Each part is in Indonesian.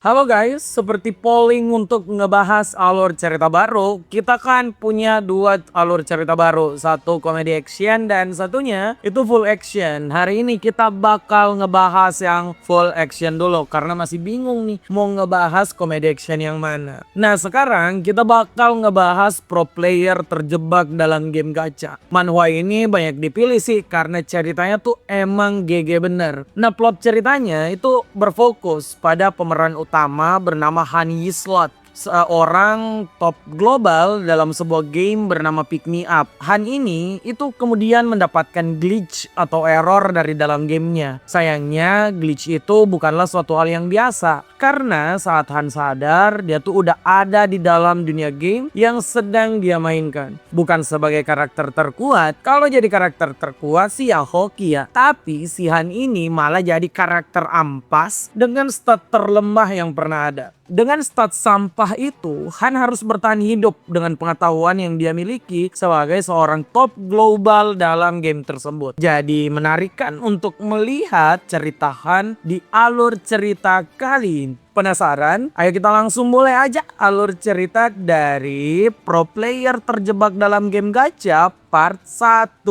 Halo guys, seperti polling untuk ngebahas alur cerita baru, kita kan punya dua alur cerita baru, satu komedi action dan satunya itu full action. Hari ini kita bakal ngebahas yang full action dulu karena masih bingung nih mau ngebahas komedi action yang mana. Nah sekarang kita bakal ngebahas pro player terjebak dalam game gacha. Manhwa ini banyak dipilih sih karena ceritanya tuh emang GG bener. Nah plot ceritanya itu berfokus pada pemeran utama bernama Han Yislot, seorang top global dalam sebuah game bernama Pick Me Up. Han ini itu kemudian mendapatkan glitch atau error dari dalam gamenya. Sayangnya glitch itu bukanlah suatu hal yang biasa karena saat Han sadar dia tuh udah ada di dalam dunia game yang sedang dia mainkan. Bukan sebagai karakter terkuat, kalau jadi karakter terkuat sih ya hoki ya. Tapi si Han ini malah jadi karakter ampas dengan stat terlemah yang pernah ada. Dengan stat sampah itu, Han harus bertahan hidup dengan pengetahuan yang dia miliki sebagai seorang top global dalam game tersebut. Jadi menarik kan untuk melihat cerita Han di alur cerita kali ini. Penasaran? Ayo kita langsung mulai aja alur cerita dari pro player terjebak dalam game gacha part 1.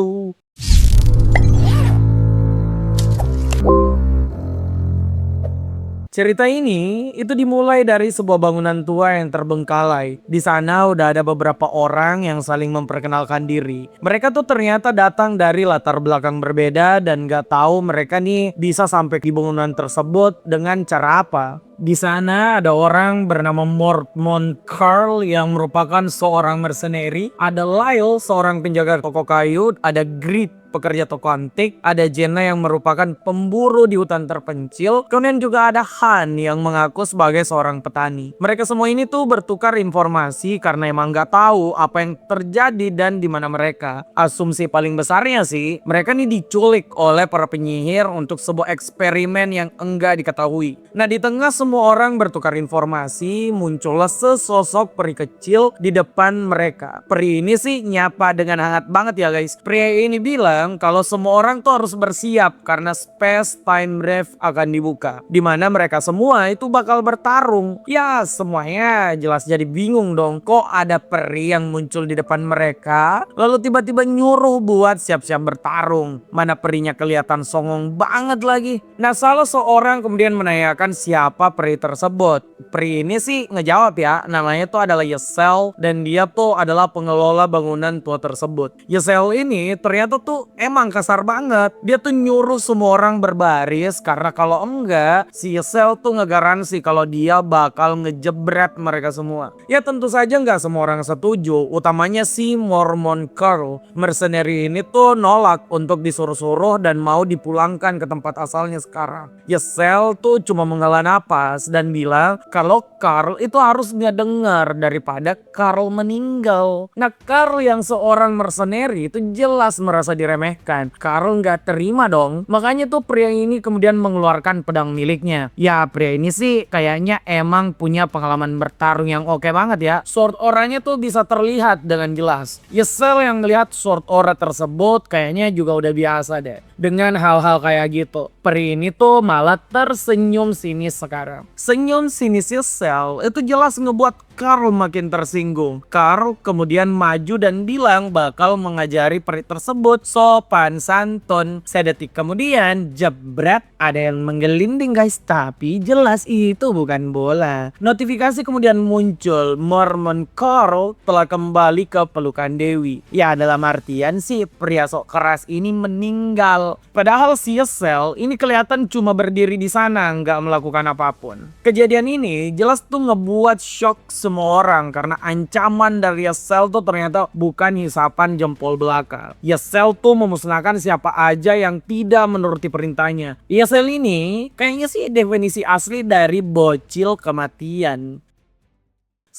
Cerita ini itu dimulai dari sebuah bangunan tua yang terbengkalai. Di sana udah ada beberapa orang yang saling memperkenalkan diri. Mereka tuh ternyata datang dari latar belakang berbeda dan gak tahu mereka nih bisa sampai di bangunan tersebut dengan cara apa. Di sana ada orang bernama Mormon Carl yang merupakan seorang mercenary. Ada Lyle, seorang penjaga toko kayu. Ada Grit, pekerja toko antik. Ada Jenna yang merupakan pemburu di hutan terpencil. Kemudian juga ada Han yang mengaku sebagai seorang petani. Mereka semua ini tuh bertukar informasi karena emang gak tahu apa yang terjadi dan di mana mereka. Asumsi paling besarnya sih, mereka nih diculik oleh para penyihir untuk sebuah eksperimen yang enggak diketahui. Nah di tengah semua orang bertukar informasi, muncullah sesosok peri kecil di depan mereka. Peri ini sih nyapa dengan hangat banget ya guys. Pria ini bilang kalau semua orang tuh harus bersiap karena space time rave akan dibuka, dimana mereka semua itu bakal bertarung. Ya semuanya jelas jadi bingung dong, kok ada peri yang muncul di depan mereka lalu tiba-tiba nyuruh buat siap-siap bertarung. Mana perinya kelihatan songong banget lagi. Nah salah seorang kemudian menanyakan siapa peri tersebut. Peri ini sih ngejawab ya, namanya tuh adalah Yesel dan dia tuh adalah pengelola bangunan tua tersebut. Yesel ini ternyata tuh emang kasar banget. Dia tuh nyuruh semua orang berbaris karena kalau enggak si Yesel tuh ngegaransi kalau dia bakal ngejebret mereka semua. Ya tentu saja nggak semua orang setuju, utamanya si Mormon Carl. Mercenary ini tuh nolak untuk disuruh-suruh dan mau dipulangkan ke tempat asalnya sekarang. Yesel tuh cuma menghela napas dan bilang kalau Carl itu harus ngedengar daripada Carl meninggal. Nah Carl yang seorang mercenary itu jelas merasa diremehkan. Carl nggak terima dong. Makanya tuh pria ini kemudian mengeluarkan pedang miliknya. Ya pria ini sih kayaknya emang punya pengalaman bertarung yang oke banget ya. Sword aura-nya tuh bisa terlihat dengan jelas. Yesel yang ngelihat sword aura tersebut kayaknya juga udah biasa deh dengan hal-hal kayak gitu. Peri ini tuh malah tersenyum sinis sekarang. Senyum sinis Yesel itu jelas ngebuat Carl makin tersinggung. Carl kemudian maju dan bilang bakal mengajari peri tersebut sopan santun. Sedetik kemudian jebret ada yang menggelinding guys, tapi jelas itu bukan bola. Notifikasi kemudian muncul, Mormon Carl telah kembali ke pelukan Dewi. Ya dalam artian sih pria sok keras ini meninggal. Padahal si Yesel ini kelihatan cuma berdiri di sana nggak melakukan apapun. Kejadian ini jelas tuh ngebuat shock semua orang karena ancaman dari Yesel tuh ternyata bukan hisapan jempol belaka. Yesel tuh memusnahkan siapa aja yang tidak menuruti perintahnya. Yesel ini kayaknya sih definisi asli dari bocil kematian.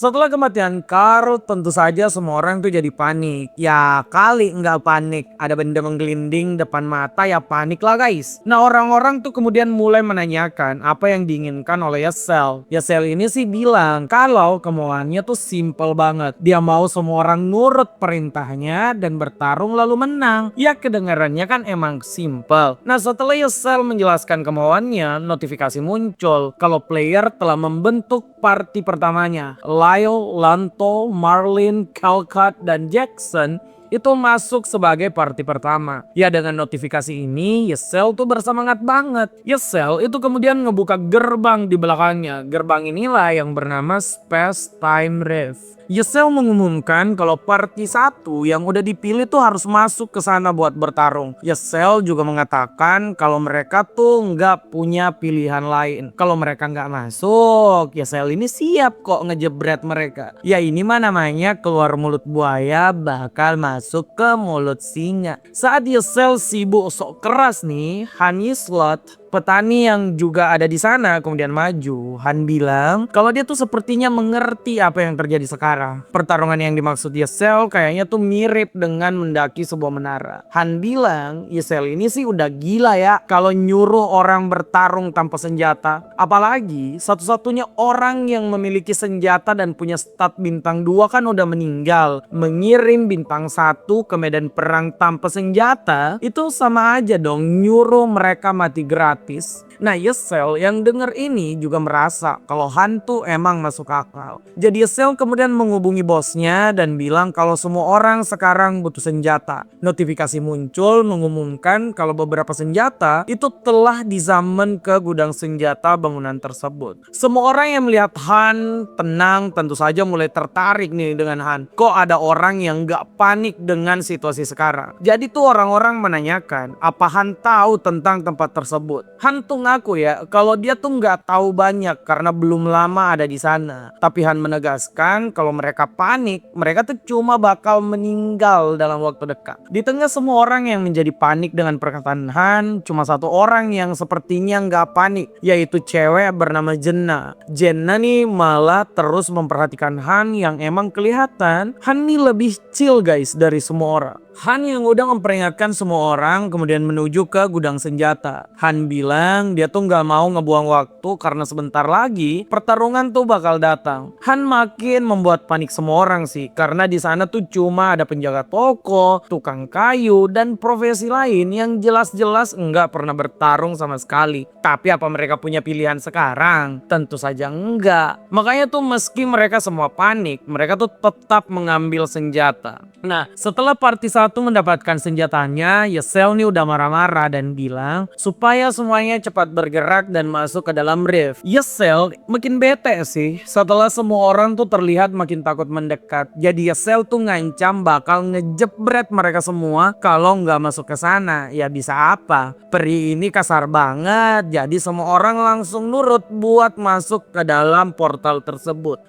Setelah kematian Carl, tentu saja semua orang tuh jadi panik. Ya kali nggak panik, ada benda menggelinding depan mata ya panik lah guys. Nah orang-orang tuh kemudian mulai menanyakan apa yang diinginkan oleh Yesel. Yesel ini sih bilang kalau kemauannya tuh simple banget. Dia mau semua orang nurut perintahnya dan bertarung lalu menang. Ya kedengarannya kan emang simple. Nah setelah Yesel menjelaskan kemauannya, notifikasi muncul kalau player telah membentuk party pertamanya. Lyle, Lanto, Marlin, Calcut, dan Jackson itu masuk sebagai party pertama. Ya dengan notifikasi ini Yesel tuh bersemangat banget. Yesel itu kemudian ngebuka gerbang di belakangnya. Gerbang inilah yang bernama Space Time Rift. Yesel mengumumkan kalau party 1 yang udah dipilih tuh harus masuk ke sana buat bertarung. Yesel juga mengatakan kalau mereka tuh nggak punya pilihan lain. Kalau mereka nggak masuk, Yesel ini siap kok ngejebret mereka. Ya ini mah namanya keluar mulut buaya bakal masuk ke mulut singa. Saat Yesel sibuk sok keras nih, Honey Slot, petani yang juga ada di sana kemudian maju. Han bilang kalau dia tuh sepertinya mengerti apa yang terjadi sekarang. Pertarungan yang dimaksud Yesel kayaknya tuh mirip dengan mendaki sebuah menara. Han bilang Yesel ini sih udah gila ya kalau nyuruh orang bertarung tanpa senjata. Apalagi satu-satunya orang yang memiliki senjata dan punya stat bintang 2 kan udah meninggal. Mengirim bintang 1 ke medan perang tanpa senjata itu sama aja dong nyuruh mereka mati gratis. Nah Yesel yang denger ini juga merasa kalau Han tuh emang masuk akal. Jadi Yesel kemudian menghubungi bosnya dan bilang kalau semua orang sekarang butuh senjata. Notifikasi muncul mengumumkan kalau beberapa senjata itu telah dizamen ke gudang senjata bangunan tersebut. Semua orang yang melihat Han tenang tentu saja mulai tertarik nih dengan Han. Kok ada orang yang gak panik dengan situasi sekarang? Jadi tuh orang-orang menanyakan apa Han tahu tentang tempat tersebut. Han tuh ngaku ya kalau dia tuh nggak tahu banyak karena belum lama ada di sana. Tapi Han menegaskan kalau mereka panik, mereka tuh cuma bakal meninggal dalam waktu dekat. Di tengah semua orang yang menjadi panik dengan perkataan Han, cuma satu orang yang sepertinya nggak panik, yaitu cewek bernama Jenna. Jenna nih malah terus memperhatikan Han yang emang kelihatan Han nih lebih chill guys dari semua orang. Han yang udah memperingatkan semua orang kemudian menuju ke gudang senjata. Han bilang dia tuh nggak mau ngebuang waktu karena sebentar lagi pertarungan tuh bakal datang. Han makin membuat panik semua orang sih karena di sana tuh cuma ada penjaga toko, tukang kayu, dan profesi lain yang jelas-jelas nggak pernah bertarung sama sekali. Tapi apa mereka punya pilihan sekarang? Tentu saja enggak. Makanya tuh meski mereka semua panik, mereka tuh tetap mengambil senjata. Nah setelah party 1 mendapatkan senjatanya, Yesel nih udah marah-marah dan bilang supaya semuanya cepat bergerak dan masuk ke dalam rift. Yesel makin bete sih setelah semua orang tuh terlihat makin takut mendekat. Jadi Yesel tuh ngancam bakal ngejebret mereka semua kalau nggak masuk ke sana. Ya bisa apa? Peri ini kasar banget. Jadi semua orang langsung nurut buat masuk ke dalam portal tersebut.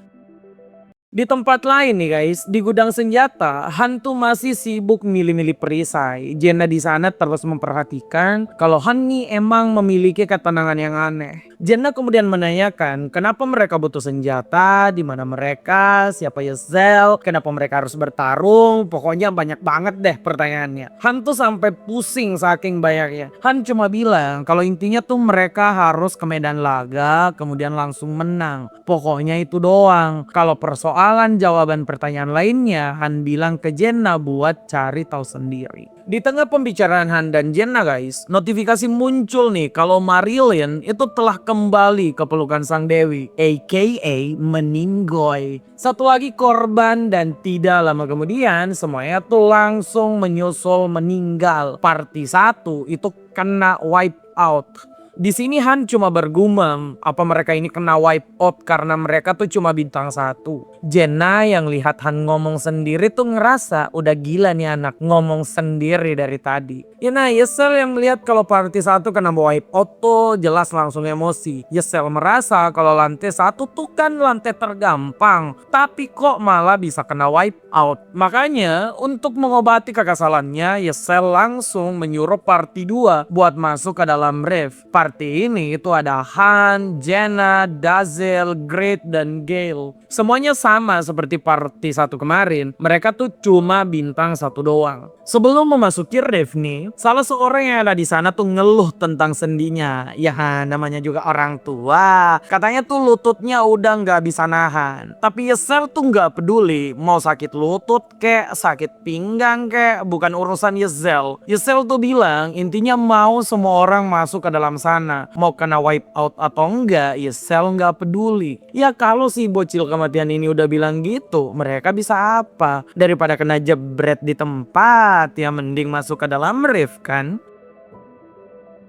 Di tempat lain nih guys, di gudang senjata, Han tuh masih sibuk milih-milih perisai. Jenna di sana terus memperhatikan kalau Han nih emang memiliki ketenangan yang aneh. Jenna kemudian menanyakan kenapa mereka butuh senjata, di mana mereka, siapa Yesel, kenapa mereka harus bertarung, pokoknya banyak banget deh pertanyaannya. Han tuh sampai pusing saking banyaknya. Han cuma bilang kalau intinya tuh mereka harus ke medan laga, kemudian langsung menang. Pokoknya itu doang. Kalau persoalan jawaban pertanyaan lainnya, Han bilang ke Jenna buat cari tahu sendiri. Di tengah pembicaraan Han dan Jenna guys, notifikasi muncul nih kalau Marilyn itu telah kembali ke pelukan sang dewi, aka meninggoy. Satu lagi korban dan tidak lama kemudian semuanya tuh langsung menyusul meninggal. Party 1 itu kena wipe out. Di sini Han cuma bergumam apa mereka ini kena wipe out karena mereka tuh cuma bintang 1. Jenna yang lihat Han ngomong sendiri tuh ngerasa udah gila nih anak ngomong sendiri dari tadi. Ya nah Yesel yang melihat kalau party 1 kena wipe out tuh jelas langsung emosi. Yesel merasa kalau lantai 1 tuh kan lantai tergampang, tapi kok malah bisa kena wipe out. Makanya untuk mengobati kekesalannya Yesel langsung menyuruh party 2 buat masuk ke dalam rift. Party party ini itu ada Han, Jenna, Dazzle, Great, dan Gale. Semuanya sama seperti party satu kemarin, mereka tuh cuma bintang satu doang. Sebelum memasuki rave nih, salah seorang yang ada di sana tuh ngeluh tentang sendinya. Ya namanya juga orang tua, katanya tuh lututnya udah nggak bisa nahan. Tapi Yesel tuh nggak peduli, mau sakit lutut kek, sakit pinggang kek, bukan urusan Yesel. Yesel tuh bilang intinya mau semua orang masuk ke dalam sana. Mau kena wipe out atau enggak, Yesel nggak peduli. Ya kalau si bocil kematian ini udah bilang gitu, mereka bisa apa? Daripada kena jebret di tempat, ya mending masuk ke dalam rave kan?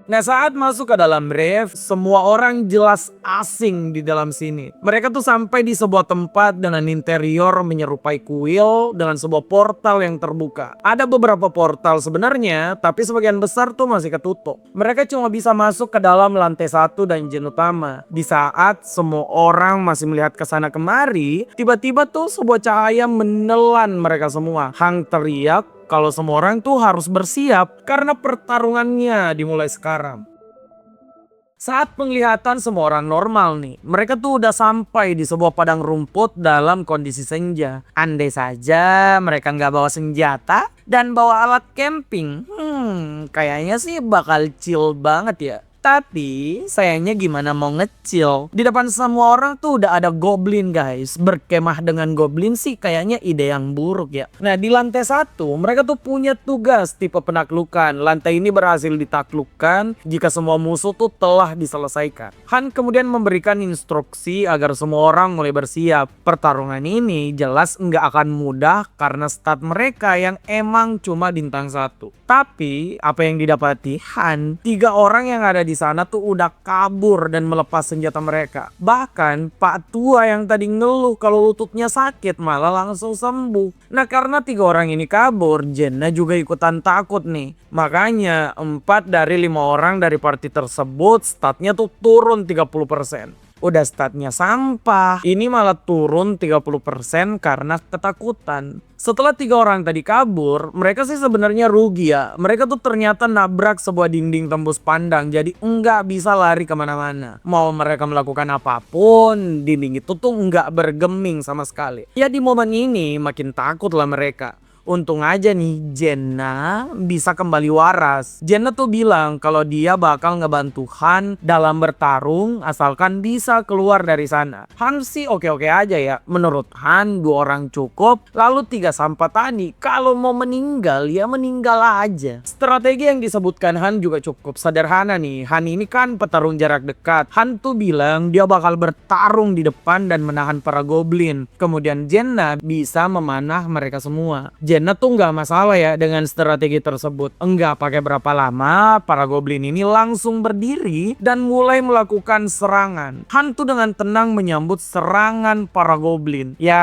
Nah saat masuk ke dalam rave, semua orang jelas asing di dalam sini. Mereka tuh sampai di sebuah tempat dengan interior menyerupai kuil dengan sebuah portal yang terbuka. Ada beberapa portal sebenarnya, tapi sebagian besar tuh masih ketutup. Mereka cuma bisa masuk ke dalam lantai 1 dan gen utama. Di saat semua orang masih melihat ke sana kemari, tiba-tiba tuh sebuah cahaya menelan mereka semua. Hang teriak kalau semua orang tuh harus bersiap karena pertarungannya dimulai sekarang. Saat penglihatan semua orang normal nih, mereka tuh udah sampai di sebuah padang rumput dalam kondisi senja. Andai saja mereka nggak bawa senjata dan bawa alat camping, kayaknya sih bakal chill banget ya. Tapi sayangnya gimana mau nge-chill? Di depan semua orang tuh udah ada goblin guys. Berkemah dengan goblin sih kayaknya ide yang buruk ya. Nah di lantai 1 mereka tuh punya tugas tipe penaklukan. Lantai ini berhasil ditaklukkan jika semua musuh tuh telah diselesaikan. Han kemudian memberikan instruksi agar semua orang mulai bersiap. Pertarungan ini jelas nggak akan mudah karena stat mereka yang emang cuma bintang 1. Tapi apa yang didapati Han, 3 orang yang ada di sana tuh udah kabur dan melepas senjata mereka. Bahkan Pak Tua yang tadi ngeluh kalau lututnya sakit malah langsung sembuh. Nah karena 3 orang ini kabur, Jenna juga ikutan takut nih. Makanya 4 dari 5 orang dari party tersebut statnya tuh turun 30%. Udah statnya sampah, ini malah turun 30% karena ketakutan. Setelah 3 orang tadi kabur, mereka sih sebenarnya rugi ya. Mereka tuh ternyata nabrak sebuah dinding tembus pandang, jadi nggak bisa lari kemana-mana. Mau mereka melakukan apapun, dinding itu tuh nggak bergeming sama sekali. Ya di momen ini makin takutlah mereka. Untung aja nih Jenna bisa kembali waras. Jenna tuh bilang kalau dia bakal ngebantu Han dalam bertarung asalkan bisa keluar dari sana. Han sih oke-oke aja ya. Menurut Han 2 orang cukup, lalu 3 sampah tadi kalau mau meninggal ya meninggal aja. Strategi yang disebutkan Han juga cukup sederhana nih. Han ini kan petarung jarak dekat. Han tuh bilang dia bakal bertarung di depan dan menahan para goblin. Kemudian Jenna bisa memanah mereka semua. Jenna tuh nggak masalah ya dengan strategi tersebut. Enggak pakai berapa lama, para goblin ini langsung berdiri dan mulai melakukan serangan. Han tuh dengan tenang menyambut serangan para goblin. Ya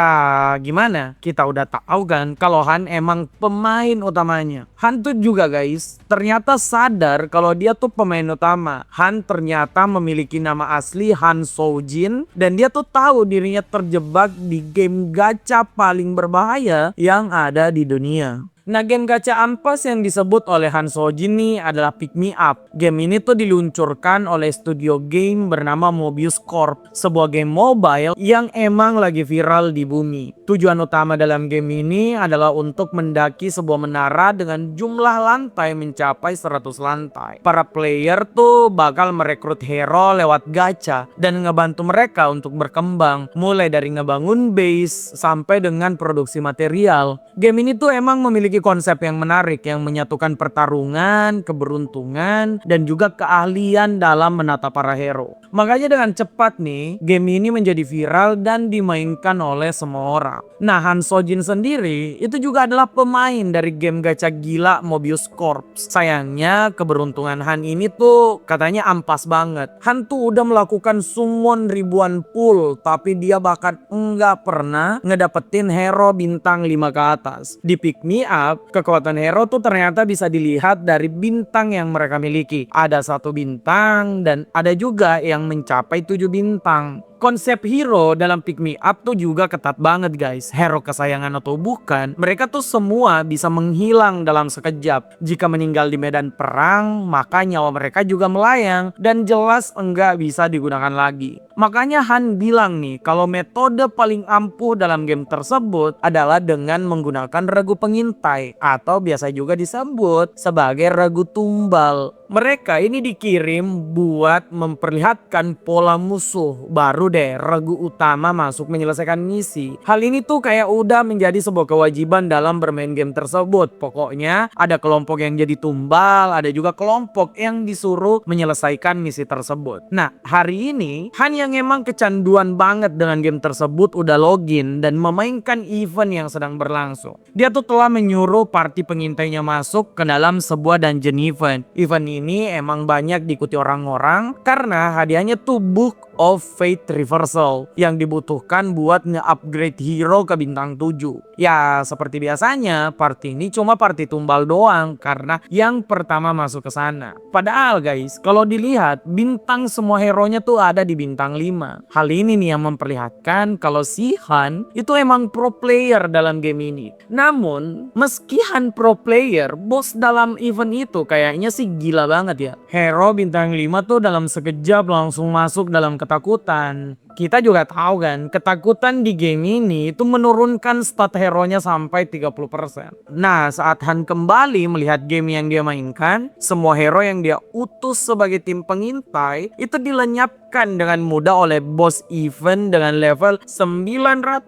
gimana? Kita udah tahu kan kalau Han emang pemain utamanya. Han tuh juga guys, ternyata sadar kalau dia tuh pemain utama. Han ternyata memiliki nama asli Han Sojin dan dia tuh tahu dirinya terjebak di game gacha paling berbahaya yang ada di dunia. Nah game gacha ampas yang disebut oleh Han Sojin nih adalah Pick Me Up. Game ini tuh diluncurkan oleh studio game bernama Mobius Corp. Sebuah game mobile yang emang lagi viral di bumi. Tujuan utama dalam game ini adalah untuk mendaki sebuah menara dengan jumlah lantai mencapai 100 lantai. Para player tuh bakal merekrut hero lewat gacha dan ngebantu mereka untuk berkembang. Mulai dari ngebangun base sampai dengan produksi material. Game ini tuh emang memiliki konsep yang menarik yang menyatukan pertarungan, keberuntungan, dan juga keahlian dalam menata para hero. Makanya dengan cepat nih, game ini menjadi viral dan dimainkan oleh semua orang. Nah, Han Sojin sendiri itu juga adalah pemain dari game gacha gila Mobius Corp. Sayangnya keberuntungan Han ini tuh katanya ampas banget. Han tuh udah melakukan summon ribuan pool, tapi dia bahkan enggak pernah ngedapetin hero bintang 5 ke atas. Di Pick Me Up, kekuatan hero tuh ternyata bisa dilihat dari bintang yang mereka miliki. Ada 1 bintang dan ada juga yang mencapai 7 bintang. Konsep hero dalam Pick Me Up tuh juga ketat banget guys. Hero kesayangan atau bukan, mereka tuh semua bisa menghilang dalam sekejap. Jika meninggal di medan perang, maka nyawa mereka juga melayang dan jelas enggak bisa digunakan lagi. Makanya Han bilang nih, kalau metode paling ampuh dalam game tersebut adalah dengan menggunakan regu pengintai atau biasa juga disebut sebagai regu tumbal. Mereka ini dikirim buat memperlihatkan pola musuh, baru deh regu utama masuk menyelesaikan misi. Hal ini tuh kayak udah menjadi sebuah kewajiban dalam bermain game tersebut. Pokoknya ada kelompok yang jadi tumbal, ada juga kelompok yang disuruh menyelesaikan misi tersebut. Nah, hari ini Han yang emang kecanduan banget dengan game tersebut udah login dan memainkan event yang sedang berlangsung. Dia tuh telah menyuruh party pengintainya masuk ke dalam sebuah dungeon event. Event ini emang banyak diikuti orang-orang karena hadiahnya tuh Book of Fate Reversal yang dibutuhkan buat nge-upgrade hero ke bintang 7. Ya seperti biasanya party ini cuma party tumbal doang karena yang pertama masuk ke sana. Padahal guys, kalau dilihat bintang semua hero-nya tuh ada di bintang 5. Hal ini nih yang memperlihatkan kalau si Han itu emang pro player dalam game ini. Namun meski Han pro player, bos dalam event itu kayaknya sih gila banget ya. Hero bintang 5 tuh dalam sekejap langsung masuk dalam ketakutan. Kita juga tahu kan, ketakutan di game ini itu menurunkan stat hero-nya sampai 30%. Nah, saat Han kembali melihat game yang dia mainkan, semua hero yang dia utus sebagai tim pengintai itu dilenyapkan dengan mudah oleh boss event dengan level 999.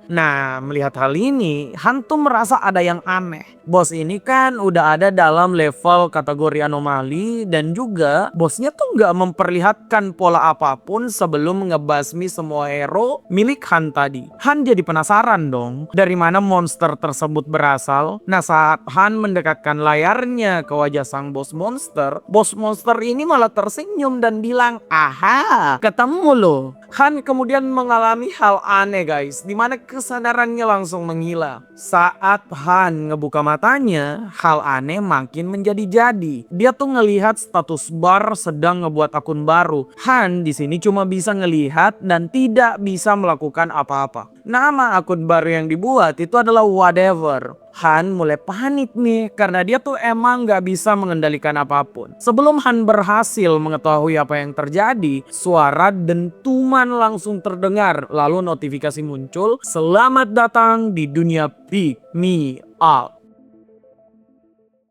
Nah, melihat hal ini, Han tuh merasa ada yang aneh. Bos ini kan udah ada dalam level kategori anomali dan juga bosnya tuh nggak memperlihatkan pola apapun sebelum ngebasmi semua hero milik Han tadi. Han jadi penasaran dong dari mana monster tersebut berasal. Nah, saat Han mendekatkan layarnya ke wajah sang bos monster ini malah tersenyum dan bilang, "Aha, ketemu lo." Han kemudian mengalami hal aneh guys, dimana kesadarannya langsung menghilang. Saat Han ngebuka matanya, hal aneh makin menjadi-jadi. Dia tuh ngelihat status bar sedang ngebuat akun baru. Han di sini cuma bisa ngelihat dan tidak bisa melakukan apa-apa. Nama akun baru yang dibuat itu adalah Whatever. Han mulai panik nih karena dia tuh emang gak bisa mengendalikan apapun. Sebelum Han berhasil mengetahui apa yang terjadi, suara dentuman langsung terdengar. Lalu notifikasi muncul, "Selamat datang di dunia Pick Me Up."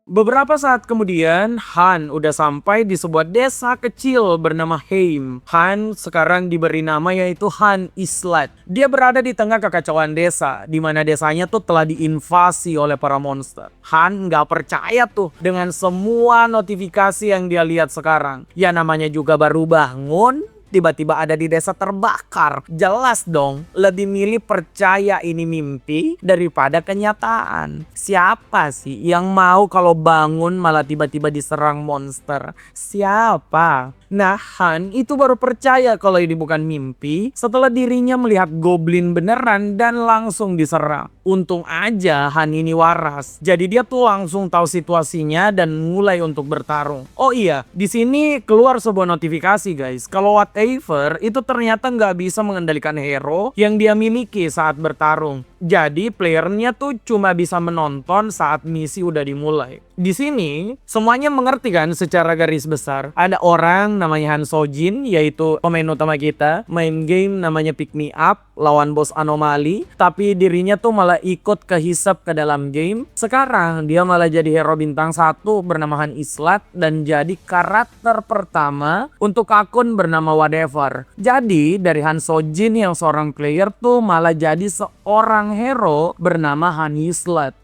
Beberapa saat kemudian, Han udah sampai di sebuah desa kecil bernama Heim. Han sekarang diberi nama yaitu Han Islet. Dia berada di tengah kekacauan desa, di mana desanya tuh telah diinvasi oleh para monster. Han nggak percaya tuh dengan semua notifikasi yang dia lihat sekarang. Ya namanya juga baru bangun, tiba-tiba ada di desa terbakar. Jelas dong, lebih milih percaya ini mimpi daripada kenyataan. Siapa sih yang mau kalau bangun malah tiba-tiba diserang monster? Siapa? Nah, Han itu baru percaya kalau ini bukan mimpi setelah dirinya melihat goblin beneran dan langsung diserang. Untung aja Han ini waras. Jadi dia tuh langsung tahu situasinya dan mulai untuk bertarung. Oh iya, di sini keluar sebuah notifikasi guys. Kalau Whatever itu ternyata nggak bisa mengendalikan hero yang dia miliki saat bertarung. Jadi playernya tuh cuma bisa menonton saat misi udah dimulai. Di sini semuanya mengerti kan secara garis besar. Ada orang namanya Han Sojin, yaitu pemain utama kita, main game namanya Pick Me Up lawan bos anomali, tapi dirinya tuh malah ikut kehisap ke dalam game. Sekarang dia malah jadi hero bintang 1 bernama Han Islet dan jadi karakter pertama untuk akun bernama Whatever. Jadi dari Han Sojin yang seorang player tuh malah jadi seorang hero bernama Han Islet.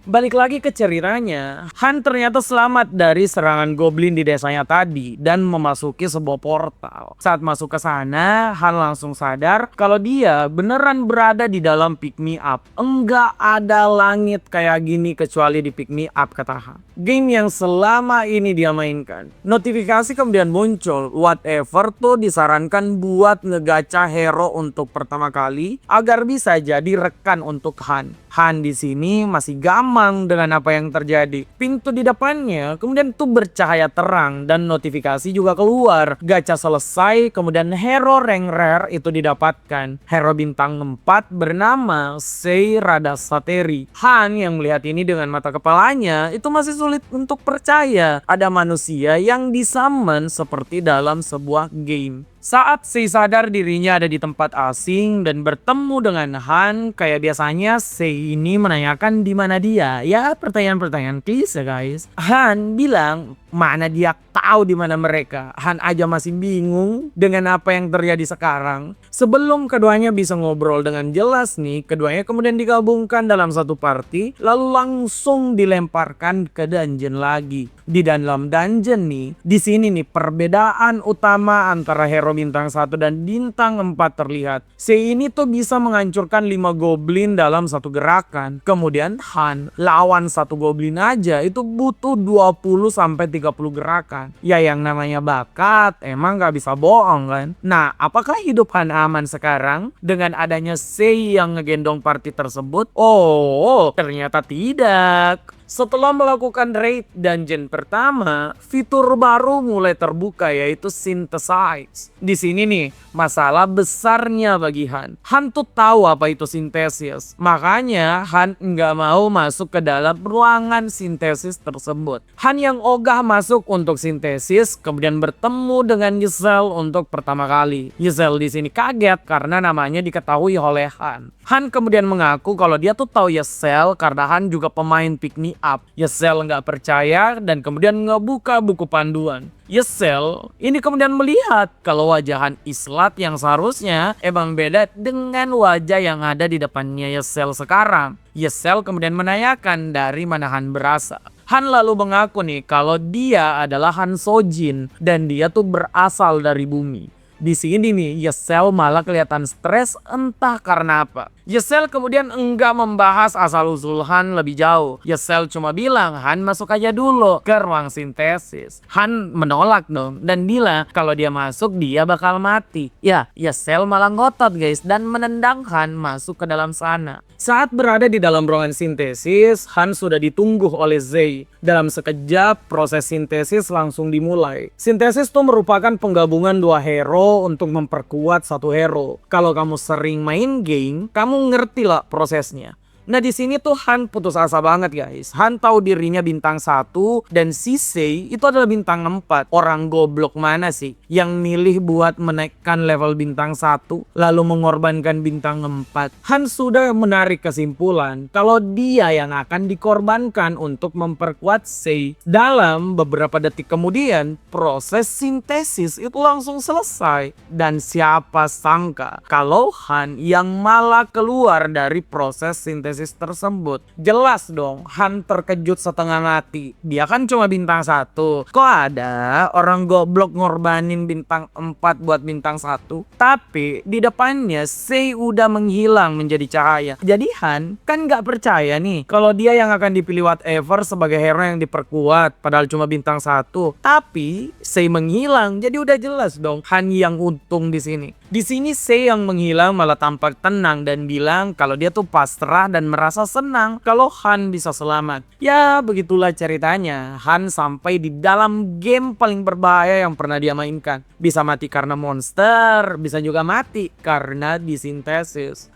Balik lagi ke ceritanya, Han ternyata selamat dari serangan goblin di desanya tadi dan memasuki sebuah portal. Saat masuk ke sana, Han langsung sadar kalau dia beneran berada di dalam Pick Me Up. Enggak ada langit kayak gini kecuali di Pick Me Up, kata Han. Game yang selama ini dia mainkan. Notifikasi kemudian muncul, Whatever tuh disarankan buat ngegacha hero untuk pertama kali agar bisa jadi rekan untuk Han. Han di sini masih gamang dengan apa yang terjadi. Pintu di depannya kemudian tuh bercahaya terang dan notifikasi juga keluar. Gacha selesai, kemudian hero rank rare itu didapatkan. Hero bintang 4 bernama Sei Radasateri. Han yang melihat ini dengan mata kepalanya itu masih sulit untuk percaya ada manusia yang disummon seperti dalam sebuah game. Saat Sei sadar dirinya ada di tempat asing dan bertemu dengan Han, kayak biasanya Sei ini menanyakan di mana dia. Ya, pertanyaan-pertanyaan klise guys. Han bilang mana dia tahu di mana mereka. Han aja masih bingung dengan apa yang terjadi sekarang. Sebelum keduanya bisa ngobrol dengan jelas nih, keduanya kemudian digabungkan dalam satu party lalu langsung dilemparkan ke dungeon lagi. Di dalam dungeon nih, di sini nih perbedaan utama antara hero bintang 1 dan bintang 4 terlihat. Sei ini tuh bisa menghancurkan 5 goblin dalam satu gerakan. Kemudian Han lawan satu goblin aja itu butuh 20 sampai 30 gerakan. Ya yang namanya bakat emang gak bisa bohong kan. Nah, apakah hidup Han aman sekarang dengan adanya Sei yang ngegendong party tersebut? Oh, ternyata tidak. Setelah melakukan raid dungeon pertama, fitur baru mulai terbuka yaitu Synthesize. Di sini nih, masalah besarnya bagi Han. Han tuh tahu apa itu sintesis. Makanya Han nggak mau masuk ke dalam ruangan sintesis tersebut. Han yang ogah masuk untuk sintesis, kemudian bertemu dengan Giselle untuk pertama kali. Giselle di sini kaget karena namanya diketahui oleh Han. Han kemudian mengaku kalau dia tuh tahu Giselle karena Han juga pemain pick me up. Giselle nggak percaya dan kemudian ngebuka buku panduan. Giselle ini kemudian melihat kalau wajah Han Islat yang seharusnya emang beda dengan wajah yang ada di depannya Giselle sekarang. Giselle kemudian menanyakan dari mana Han berasal. Han lalu mengaku nih kalau dia adalah Han Sojin dan dia tuh berasal dari bumi. Di sini nih Giselle malah kelihatan stres entah karena apa. Giselle kemudian enggak membahas asal-usul Han lebih jauh. Giselle cuma bilang Han masuk aja dulu ke ruang sintesis. Han menolak dong dan bilang kalau dia masuk dia bakal mati. Ya, Giselle malah ngotot guys dan menendang Han masuk ke dalam sana. Saat berada di dalam ruangan sintesis, Han sudah ditunggu oleh Zei. Dalam sekejap, proses sintesis langsung dimulai. Sintesis itu merupakan penggabungan dua hero untuk memperkuat satu hero. Kalau kamu sering main game, kamu ngerti lah prosesnya. Nah di sini tuh Han putus asa banget guys. Han tahu dirinya bintang 1 dan si Sei itu adalah bintang 4. Orang goblok mana sih yang milih buat menaikkan level bintang 1 lalu mengorbankan bintang 4. Han sudah menarik kesimpulan kalau dia yang akan dikorbankan untuk memperkuat Sei. Dalam beberapa detik kemudian proses sintesis itu langsung selesai. Dan siapa sangka kalau Han yang malah keluar dari proses sintesis tersebut. Jelas dong Han terkejut setengah mati. Dia kan cuma bintang 1. Kok ada orang goblok ngorbanin bintang 4 buat bintang 1? Tapi di depannya Sei udah menghilang menjadi cahaya. Jadi Han kan gak percaya nih kalau dia yang akan dipilih whatever sebagai hero yang diperkuat padahal cuma bintang 1. Tapi Sei menghilang. Jadi udah jelas dong Han yang untung di sini. Di sini Sei yang menghilang malah tampak tenang dan bilang kalau dia tuh pasrah dan merasa senang kalau Han bisa selamat. Ya begitulah ceritanya. Han sampai di dalam game paling berbahaya yang pernah dia mainkan. Bisa mati karena monster, bisa juga mati karena disintesis.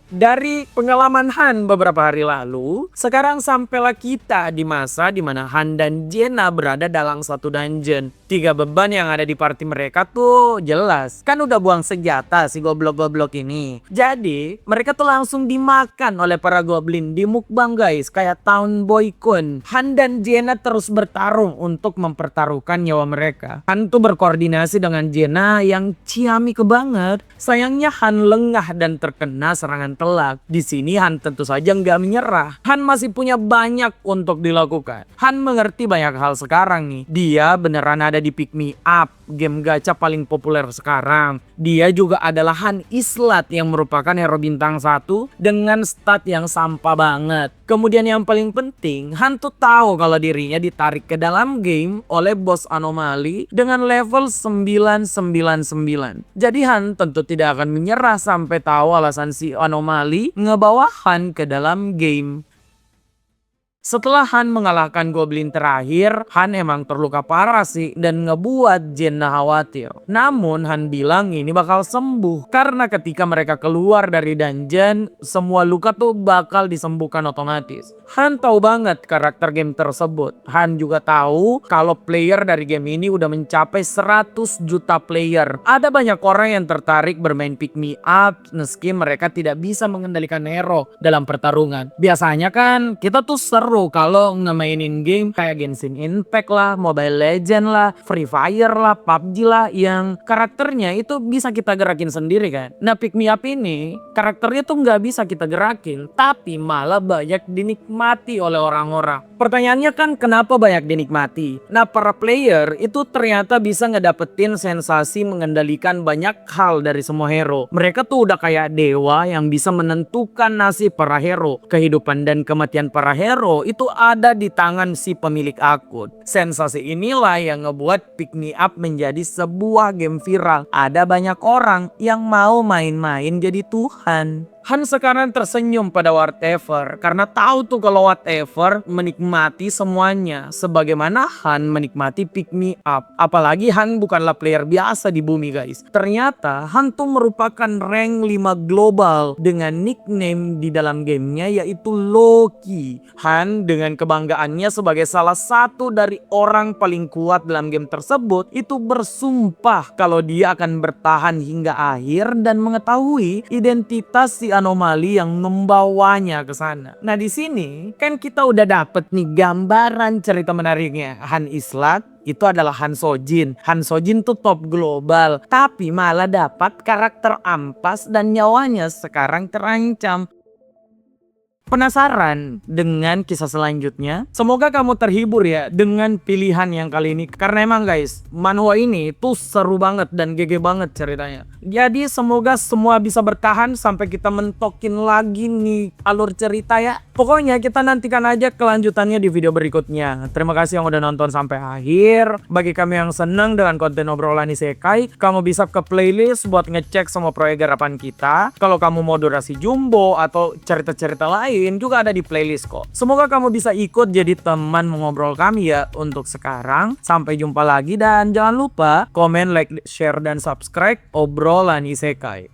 Dari pengalaman Han beberapa hari lalu, sekarang sampailah kita di masa dimana Han dan Jenna berada dalam satu dungeon. 3 beban yang ada di party mereka tuh jelas. Kan udah buang senjata si goblok-goblok ini. Jadi mereka tuh langsung dimakan oleh para goblin di mukbang guys. Kayak Town Boy Kun. Han dan Jenna terus bertarung untuk mempertaruhkan nyawa mereka. Han tuh berkoordinasi dengan Jenna yang ciamik banget. Sayangnya Han lengah dan terkena serangan telak. Di sini Han tentu saja nggak menyerah. Han masih punya banyak untuk dilakukan. Han mengerti banyak hal sekarang nih. Dia beneran ada di Pick Me Up, game gacha paling populer sekarang. Dia juga adalah Han Islat yang merupakan hero bintang 1 dengan stat yang sampah banget. Kemudian yang paling penting, Han tuh tahu kalau dirinya ditarik ke dalam game oleh bos anomali dengan level 999. Jadi Han tentu tidak akan menyerah sampai tahu alasan si anomali anomali ngebawa Han ke dalam game. Setelah Han mengalahkan goblin terakhir, Han emang terluka parah sih dan ngebuat Jenna khawatir. Namun Han bilang ini bakal sembuh karena ketika mereka keluar dari dungeon, semua luka tuh bakal disembuhkan otomatis. Han tahu banget karakter game tersebut. Han juga tahu kalau player dari game ini udah mencapai 100 juta player. Ada banyak orang yang tertarik bermain Pick Me Up meski mereka tidak bisa mengendalikan hero dalam pertarungan. Biasanya kan kita tuh seru kalau ngemainin game kayak Genshin Impact lah, Mobile Legend lah, Free Fire lah, PUBG lah yang karakternya itu bisa kita gerakin sendiri kan. Nah Pick Me Up ini karakternya tuh nggak bisa kita gerakin tapi malah banyak dinikmati oleh orang-orang. Pertanyaannya kan kenapa banyak dinikmati? Nah para player itu ternyata bisa ngedapetin sensasi mengendalikan banyak hal dari semua hero. Mereka tuh udah kayak dewa yang bisa menentukan nasib para hero. Kehidupan dan kematian para hero itu ada di tangan si pemilik akun. Sensasi inilah yang ngebuat Pick Me Up menjadi sebuah game viral. Ada banyak orang yang mau main-main jadi Tuhan. Han sekarang tersenyum pada whatever karena tahu tuh kalau whatever menikmati semuanya sebagaimana Han menikmati Pick Me Up. Apalagi Han bukanlah player biasa di bumi guys. Ternyata Han tuh merupakan rank 5 global dengan nickname di dalam gamenya yaitu Loki. Han dengan kebanggaannya sebagai salah satu dari orang paling kuat dalam game tersebut itu bersumpah kalau dia akan bertahan hingga akhir dan mengetahui identitas si anomali yang membawanya ke sana. Nah di sini kan kita udah dapet nih gambaran cerita menariknya. Han Islat itu adalah Han Sojin. Han Sojin tuh top global tapi malah dapat karakter ampas dan nyawanya sekarang terancam. Penasaran dengan kisah selanjutnya? Semoga kamu terhibur ya dengan pilihan yang kali ini. Karena emang guys, manhwa ini tuh seru banget dan GG banget ceritanya. Jadi semoga semua bisa bertahan sampai kita mentokin lagi nih alur cerita ya. Pokoknya kita nantikan aja kelanjutannya di video berikutnya. Terima kasih yang udah nonton sampai akhir. Bagi kami yang seneng dengan konten obrolan isekai, kamu bisa ke playlist buat ngecek semua proyek garapan kita. Kalau kamu mau durasi jumbo atau cerita-cerita lain juga ada di playlist kok. Semoga kamu bisa ikut jadi teman mengobrol kami ya untuk sekarang. Sampai jumpa lagi dan jangan lupa komen, like, share, dan subscribe obrolan isekai.